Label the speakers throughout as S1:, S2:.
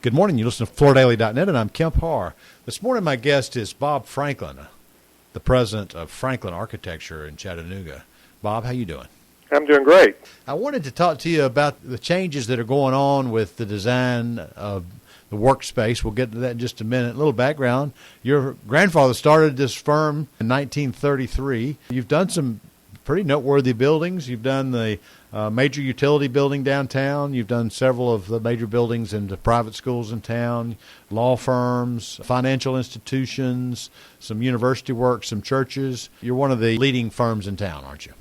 S1: Good morning. You listen to FloorDaily.net, and I'm Kemp Harr. This morning, my guest is Bob Franklin, the president of Franklin Architecture in Chattanooga. Bob, how you doing?
S2: I'm doing great.
S1: I wanted to talk to you about the changes that are going on with the design of the workspace. We'll get to that in just a minute. A little background. Your grandfather started this firm in 1933. You've done some pretty noteworthy buildings. You've done the major utility building downtown. You've done several of the major buildings in the private schools in town, law firms, financial institutions, some university work, some churches. You're one of the leading firms in town, aren't you?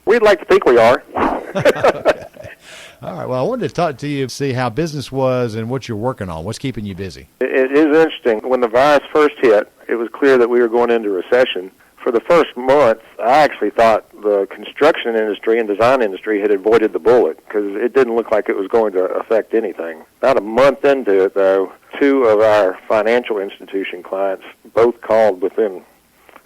S2: We'd like to think we are.
S1: Okay. All right. Well, I wanted to talk to you, see how business was and what you're working on. What's keeping you busy?
S2: It is interesting. When the virus first hit, it was clear that we were going into recession. For the first month, I actually thought the construction industry and design industry had avoided the bullet because it didn't look like it was going to affect anything. About a month into it, though, two of our financial institution clients both called within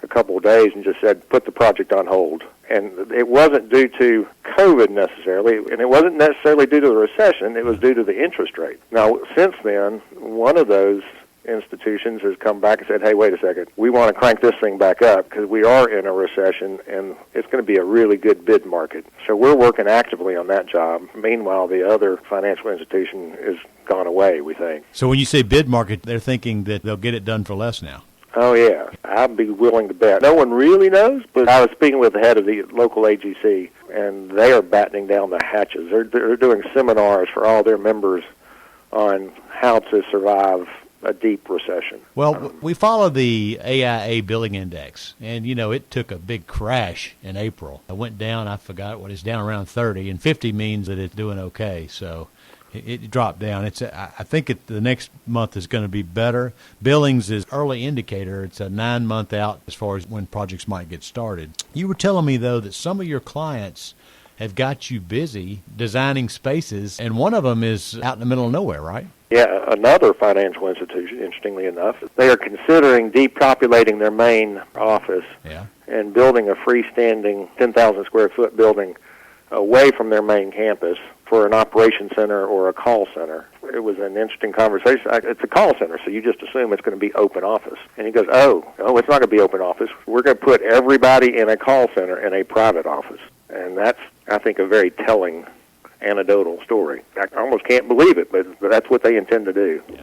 S2: a couple of days and just said, put the project on hold. And it wasn't due to COVID necessarily, and it wasn't necessarily due to the recession. It was due to the interest rate. Now, since then, one of those institutions has come back and said, hey, wait a second, we want to crank this thing back up because we are in a recession and it's going to be a really good bid market. So we're working actively on that job. Meanwhile, the other financial institution is gone away, we think.
S1: So when you say bid market, they're thinking that they'll get it done for less now.
S2: Oh, yeah. I'd be willing to bet. No one really knows, but I was speaking with the head of the local AGC, and they are battening down the hatches. They're doing seminars for all their members on how to survive a deep recession.
S1: Well, we follow the AIA Billing Index, and, it took a big crash in April. It went down, I forgot what it's down around 30, and 50 means that it's doing okay, so it dropped down. I think the next month is going to be better. Billings is early indicator. It's a 9-month out as far as when projects might get started. You were telling me, though, that some of your clients have got you busy designing spaces, and one of them is out in the middle of nowhere, right?
S2: Yeah, another financial institution, interestingly enough, they are considering depopulating their main office and building a freestanding 10,000 square foot building away from their main campus for an operation center or a call center. It was an interesting conversation. It's a call center, so you just assume it's going to be open office. And he goes, oh, it's not going to be open office. We're going to put everybody in a call center in a private office. And that's, I think, a very telling anecdotal story. I almost can't believe it, but that's what they intend to do.
S1: Yeah.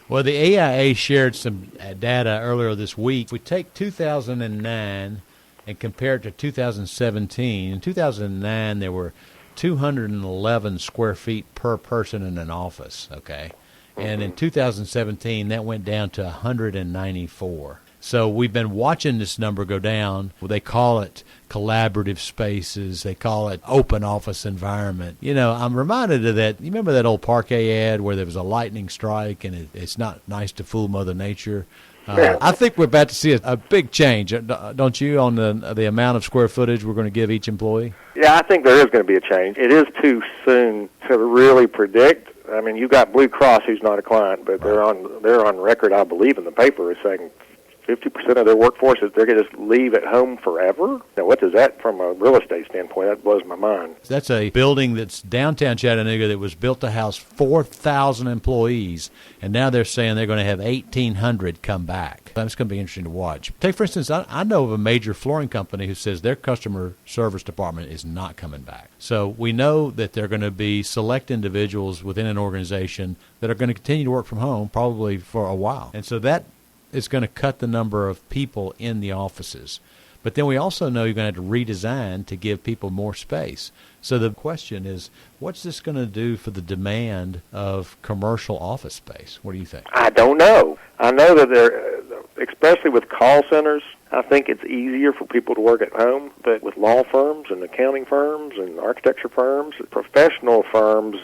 S1: Well, the AIA shared some data earlier this week. If we take 2009 and compare it to 2017, in 2009 there were 211 square feet per person in an office, okay? And in 2017, that went down to 194. So we've been watching this number go down. They call it collaborative spaces. They call it open office environment. I'm reminded of that. You remember that old Parquet ad where there was a lightning strike and it's not nice to fool Mother Nature? I think we're about to see a big change, don't you, on the amount of square footage we're going to give each employee?
S2: Yeah, I think there is going to be a change. It is too soon to really predict. I mean, you've got Blue Cross, who's not a client, but they're on record, I believe, in the paper as saying 50% of their workforce is they're going to just leave at home forever. Now, what does that, from a real estate standpoint, that blows my mind.
S1: That's a building that's downtown Chattanooga that was built to house 4,000 employees, and now they're saying they're going to have 1,800 come back. That's going to be interesting to watch. Take, for instance, I know of a major flooring company who says their customer service department is not coming back. So we know that there are going to be select individuals within an organization that are going to continue to work from home probably for a while. And so that is going to cut the number of people in the offices. But then we also know you're going to have to redesign to give people more space. So the question is, what's this going to do for the demand of commercial office space? What do you think?
S2: I don't know. I know that especially with call centers, I think it's easier for people to work at home. But with law firms and accounting firms and architecture firms, professional firms,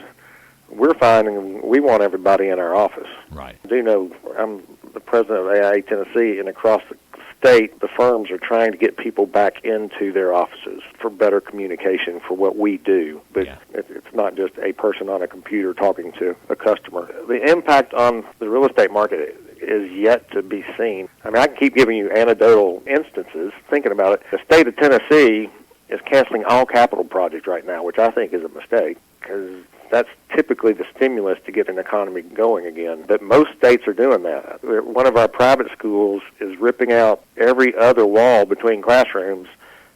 S2: we're finding we want everybody in our office.
S1: Right.
S2: I do know I'm the president of AIA Tennessee, and across the state, the firms are trying to get people back into their offices for better communication for what we do. But it's not just a person on a computer talking to a customer. The impact on the real estate market is yet to be seen. I mean, I can keep giving you anecdotal instances. Thinking about it, the state of Tennessee is canceling all capital projects right now, which I think is a mistake because That's typically the stimulus to get an economy going again. But most states are doing that. One of our private schools is ripping out every other wall between classrooms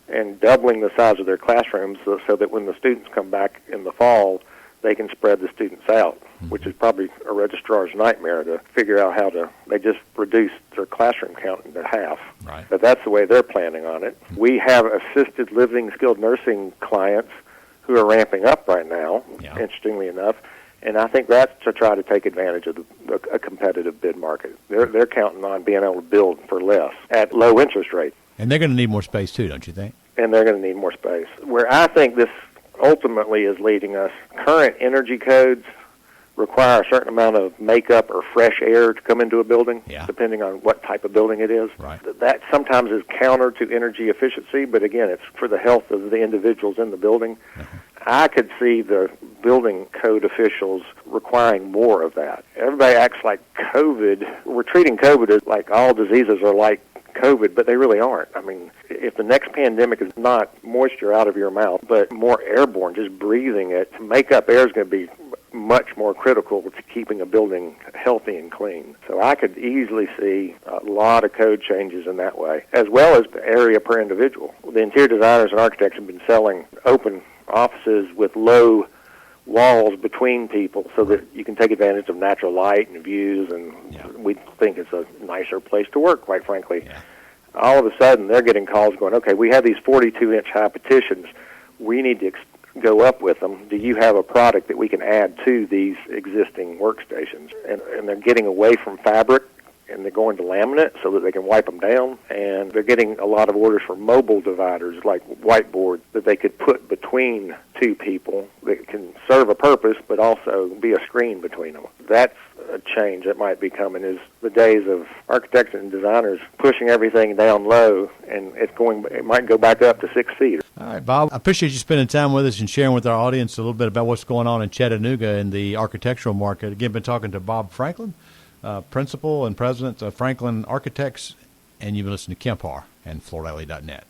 S2: and doubling the size of their classrooms so that when the students come back in the fall, they can spread the students out, which is probably a registrar's nightmare to figure out how to. They just reduce their classroom count into half.
S1: Right.
S2: But that's the way they're planning on it. We have assisted living skilled nursing clients who are ramping up right now, interestingly enough, and I think that's to try to take advantage of a competitive bid market. They're counting on being able to build for less at low interest rates.
S1: And they're going to need more space too, don't you think?
S2: And they're going to need more space. Where I think this ultimately is leading us, current energy codes require a certain amount of makeup or fresh air to come into a building, depending on what type of building it is.
S1: Right.
S2: That sometimes is counter to energy efficiency, but again, it's for the health of the individuals in the building. I could see the building code officials requiring more of that. Everybody acts like COVID. We're treating COVID as like all diseases are like COVID, but they really aren't. I mean, if the next pandemic is not moisture out of your mouth, but more airborne, just breathing it, makeup air is going to be much more critical to keeping a building healthy and clean. So I could easily see a lot of code changes in that way, as well as the area per individual. The interior designers and architects have been selling open offices with low walls between people so that you can take advantage of natural light and views, and we think it's a nicer place to work, quite frankly. All of a sudden, they're getting calls going, okay, we have these 42-inch high petitions. We need to go up with them. Do you have a product that we can add to these existing workstations? And they're getting away from fabric, and they're going to laminate so that they can wipe them down. And they're getting a lot of orders for mobile dividers, like whiteboards, that they could put between two people that can serve a purpose but also be a screen between them. That's a change that might be coming, is the days of architects and designers pushing everything down low, and it might go back up to 6 feet.
S1: All right, Bob, I appreciate you spending time with us and sharing with our audience a little bit about what's going on in Chattanooga in the architectural market. Again, been talking to Bob Franklin, principal and president of Franklin Architects, and you've been listening to Kemp Harr and FloorDaily.net.